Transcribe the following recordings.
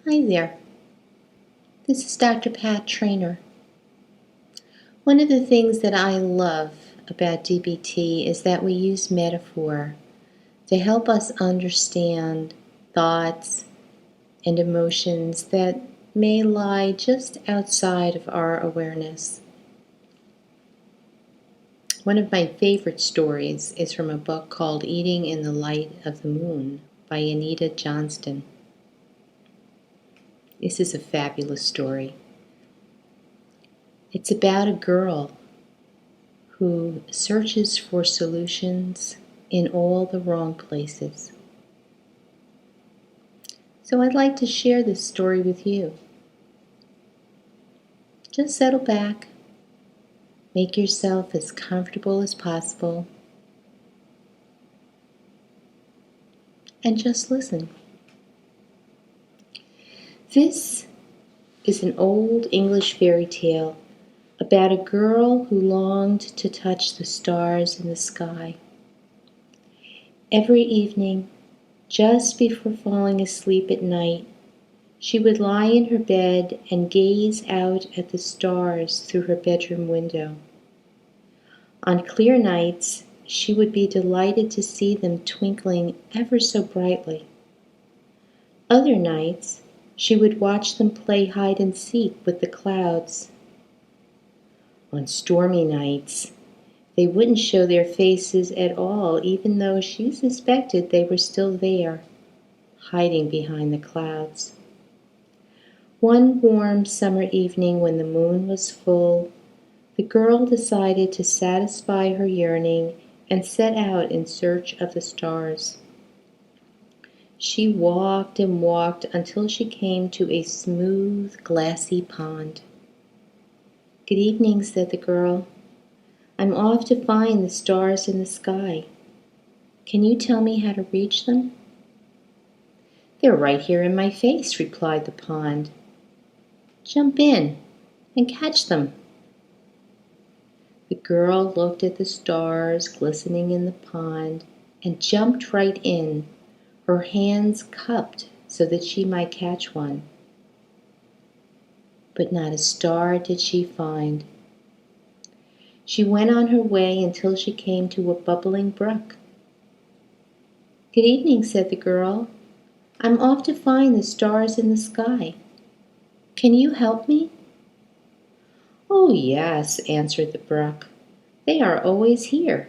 Hi there, this is Dr. Pat Trainer. One of the things that I love about DBT is that we use metaphor to help us understand thoughts and emotions that may lie just outside of our awareness. One of my favorite stories is from a book called Eating in the Light of the Moon by Anita Johnston. This is a fabulous story. It's about a girl who searches for solutions in all the wrong places. So I'd like to share this story with you. Just settle back, make yourself as comfortable as possible, and just listen. This is an old English fairy tale about a girl who longed to touch the stars in the sky. Every evening, just before falling asleep at night, she would lie in her bed and gaze out at the stars through her bedroom window. On clear nights, she would be delighted to see them twinkling ever so brightly. Other nights, she would watch them play hide and seek with the clouds. On stormy nights, they wouldn't show their faces at all, even though she suspected they were still there, hiding behind the clouds. One warm summer evening when the moon was full, the girl decided to satisfy her yearning and set out in search of the stars. She walked and walked until she came to a smooth, glassy pond. "Good evening," said the girl. "I'm off to find the stars in the sky. Can you tell me how to reach them?" "They're right here in my face," replied the pond. "Jump in and catch them." The girl looked at the stars glistening in the pond and jumped right in, her hands cupped so that she might catch one. But not a star did she find. She went on her way until she came to a bubbling brook. "Good evening," said the girl. "I'm off to find the stars in the sky. Can you help me?" "Oh, yes," answered the brook. "They are always here,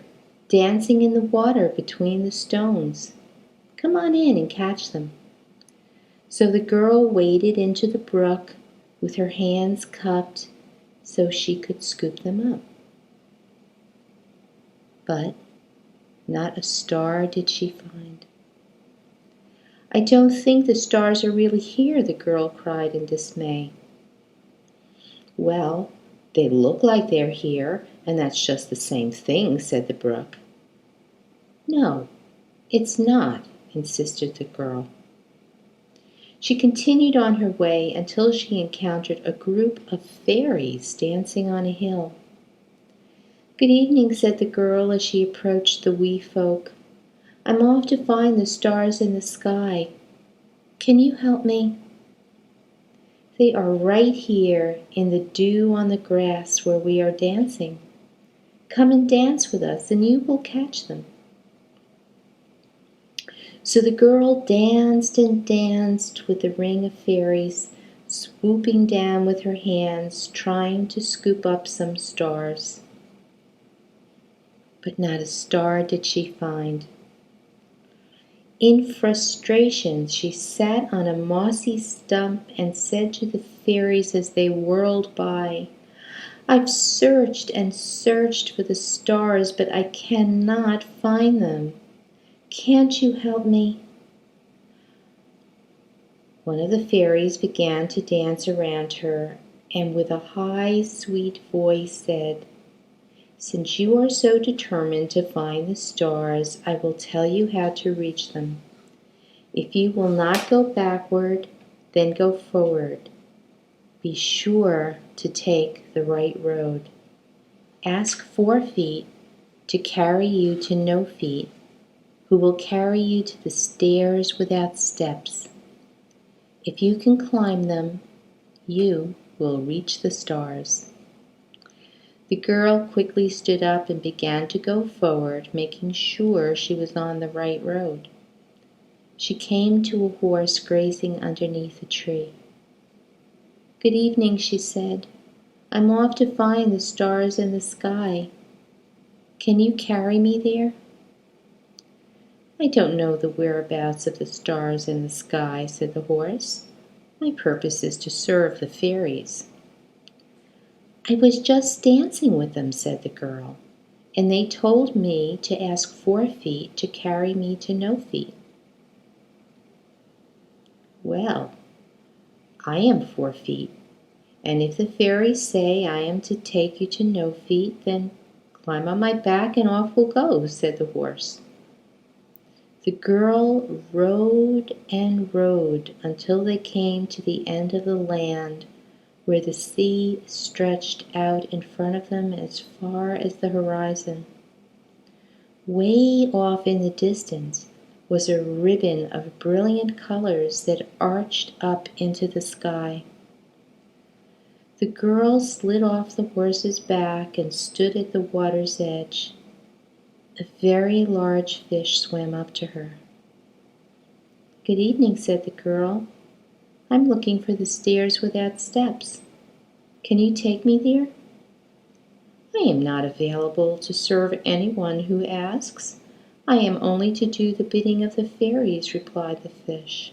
dancing in the water between the stones. Come on in and catch them." So the girl waded into the brook with her hands cupped so she could scoop them up. But not a star did she find. "I don't think the stars are really here," the girl cried in dismay. "Well, they look like they're here, and that's just the same thing," said the brook. "No, it's not," insisted the girl. She continued on her way until she encountered a group of fairies dancing on a hill. "Good evening," said the girl as she approached the wee folk. "I'm off to find the stars in the sky. Can you help me?" "They are right here in the dew on the grass where we are dancing. Come and dance with us and you will catch them." So the girl danced and danced with the ring of fairies, swooping down with her hands, trying to scoop up some stars. But not a star did she find. In frustration, she sat on a mossy stump and said to the fairies as they whirled by, "I've searched and searched for the stars, but I cannot find them. Can't you help me?" One of the fairies began to dance around her, and with a high, sweet voice said, "Since you are so determined to find the stars, I will tell you how to reach them. If you will not go backward, then go forward. Be sure to take the right road. Ask 4 feet to carry you to no feet, who will carry you to the stairs without steps. If you can climb them, you will reach the stars." The girl quickly stood up and began to go forward, making sure she was on the right road. She came to a horse grazing underneath a tree. "Good evening," she said. "I'm off to find the stars in the sky. Can you carry me there?" "I don't know the whereabouts of the stars in the sky," said the horse. "My purpose is to serve the fairies." "I was just dancing with them," said the girl, "and they told me to ask 4 feet to carry me to No Feet." "Well, I am 4 feet, and if the fairies say I am to take you to No Feet, then climb on my back and off we'll go," said the horse. The girl rode and rode until they came to the end of the land, where the sea stretched out in front of them as far as the horizon. Way off in the distance was a ribbon of brilliant colors that arched up into the sky. The girl slid off the horse's back and stood at the water's edge. A very large fish swam up to her. "Good evening," said the girl. "I'm looking for the stairs without steps. Can you take me there?" "I am not available to serve anyone who asks. I am only to do the bidding of the fairies," replied the fish.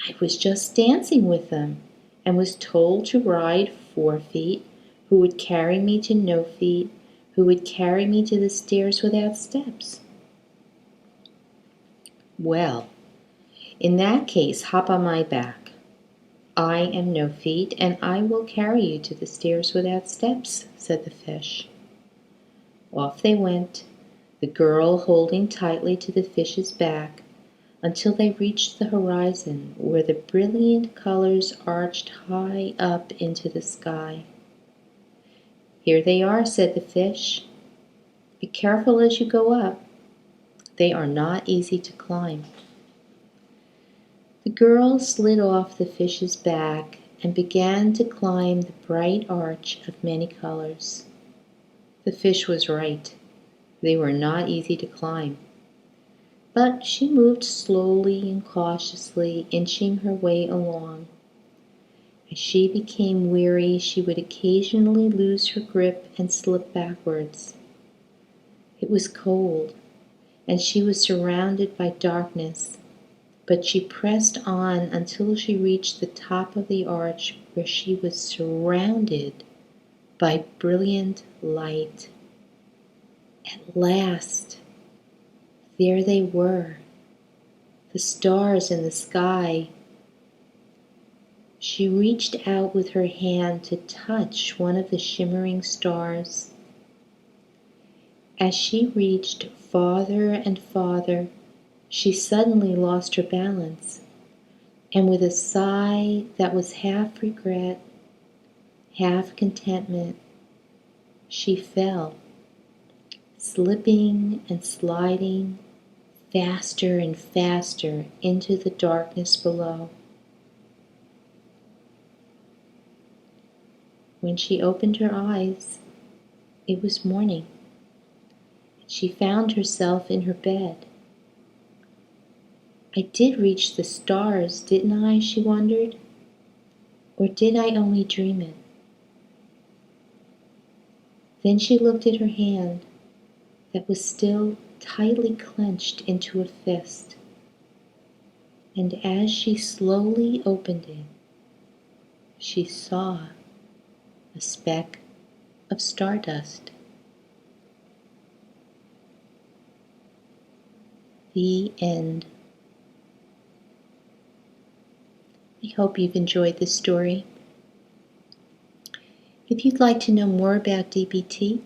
"I was just dancing with them, and was told to ride 4 feet, who would carry me to No Feet, who would carry me to the stairs without steps." "Well, in that case, hop on my back. I am No Feet, and I will carry you to the stairs without steps," said the fish. Off they went, the girl holding tightly to the fish's back, until they reached the horizon, where the brilliant colors arched high up into the sky. "Here they are," said the fish. "Be careful as you go up. They are not easy to climb." The girl slid off the fish's back and began to climb the bright arch of many colors. The fish was right. They were not easy to climb. But she moved slowly and cautiously, inching her way along. As she became weary, she would occasionally lose her grip and slip backwards. It was cold, and she was surrounded by darkness, but she pressed on until she reached the top of the arch, where she was surrounded by brilliant light. At last, there they were, the stars in the sky. She reached out with her hand to touch one of the shimmering stars. As she reached farther and farther, she suddenly lost her balance, and with a sigh that was half regret, half contentment, she fell, slipping and sliding faster and faster into the darkness below. When she opened her eyes, it was morning. She found herself in her bed. "I did reach the stars, didn't I?" she wondered. "Or did I only dream it?" Then she looked at her hand that was still tightly clenched into a fist, and as she slowly opened it, she saw a speck of stardust. The end. I hope you've enjoyed this story. If you'd like to know more about DBT,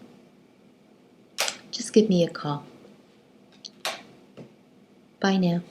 just give me a call. Bye now.